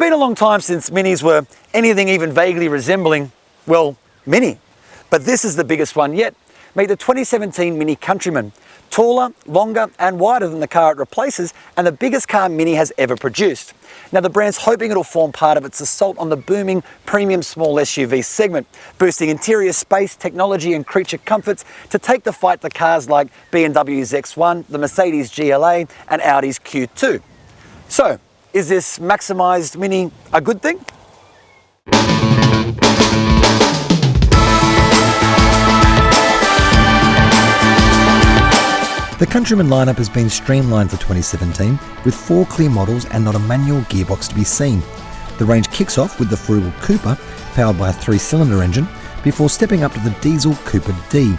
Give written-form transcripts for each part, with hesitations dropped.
been a long time since Minis were anything even vaguely resembling, well, Mini. But this is the biggest one yet. Meet the 2017 Mini Countryman. Taller, longer and wider than the car it replaces, and the biggest car Mini has ever produced. Now the brand's hoping it'll form part of its assault on the booming premium small SUV segment, boosting interior space, technology and creature comforts to take the fight to cars like BMW's X1, the Mercedes GLA and Audi's Q2. So, is this maximised Mini a good thing? The Countryman lineup has been streamlined for 2017 with 4 clear models and not a manual gearbox to be seen. The range kicks off with the frugal Cooper, powered by a 3-cylinder engine, before stepping up to the diesel Cooper D.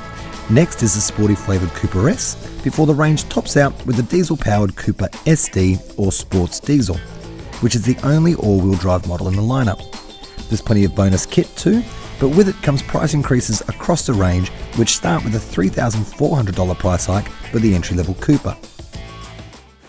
Next is the sporty-flavoured Cooper S, before the range tops out with the diesel-powered Cooper SD or Sports Diesel, which is the only all-wheel drive model in the lineup. There's plenty of bonus kit too, but with it comes price increases across the range, which start with a $3,400 price hike for the entry-level Cooper.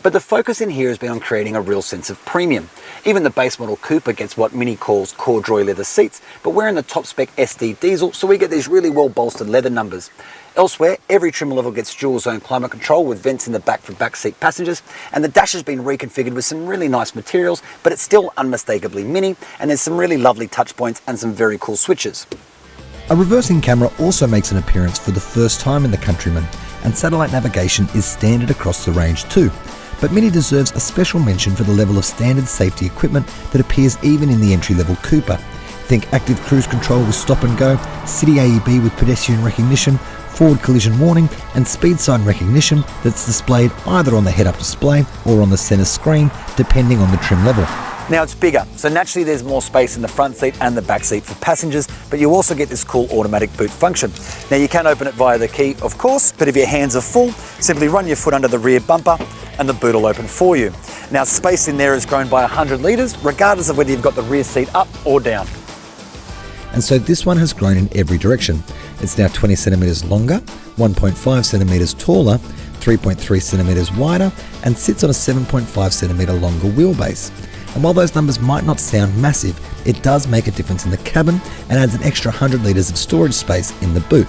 But the focus in here has been on creating a real sense of premium. Even the base model Cooper gets what Mini calls corduroy leather seats, but we're in the top spec SD diesel, so we get these really well bolstered leather numbers. Elsewhere, every trim level gets dual zone climate control with vents in the back for backseat passengers, and the dash has been reconfigured with some really nice materials, but it's still unmistakably Mini, and there's some really lovely touch points and some very cool switches. A reversing camera also makes an appearance for the first time in the Countryman, and satellite navigation is standard across the range too. But Mini deserves a special mention for the level of standard safety equipment that appears even in the entry-level Cooper. Think active cruise control with stop and go, city AEB with pedestrian recognition, forward collision warning and speed sign recognition that's displayed either on the head-up display or on the centre screen, depending on the trim level. Now it's bigger, so naturally there's more space in the front seat and the back seat for passengers, but you also get this cool automatic boot function. Now you can open it via the key, of course, but if your hands are full, simply run your foot under the rear bumper and the boot will open for you. Now space in there has grown by 100 litres, regardless of whether you've got the rear seat up or down. And so this one has grown in every direction. It's now 20 centimetres longer, 1.5 centimetres taller, 3.3 centimetres wider, and sits on a 7.5 centimetre longer wheelbase. And while those numbers might not sound massive, it does make a difference in the cabin and adds an extra 100 litres of storage space in the boot.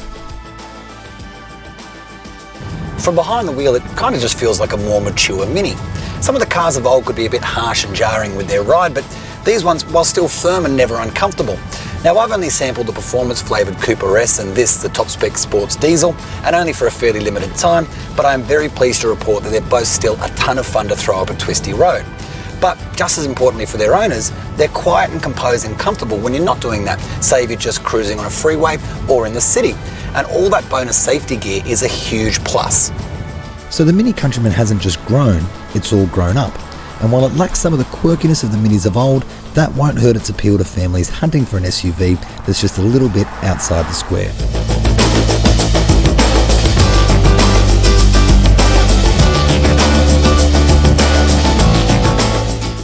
From behind the wheel, it kind of just feels like a more mature Mini. Some of the cars of old could be a bit harsh and jarring with their ride, but these ones, while still firm and never uncomfortable. Now I've only sampled the performance flavoured Cooper S and this, the top spec Sports Diesel, and only for a fairly limited time, but I am very pleased to report that they're both still a ton of fun to throw up a twisty road. But just as importantly for their owners, they're quiet and composed and comfortable when you're not doing that, say if you're just cruising on a freeway or in the city. And all that bonus safety gear is a huge plus. So the Mini Countryman hasn't just grown, it's all grown up. And while it lacks some of the quirkiness of the Minis of old, that won't hurt its appeal to families hunting for an SUV that's just a little bit outside the square.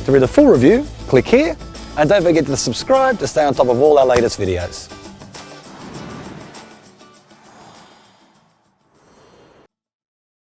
To read the full review, click here, and don't forget to subscribe to stay on top of all our latest videos.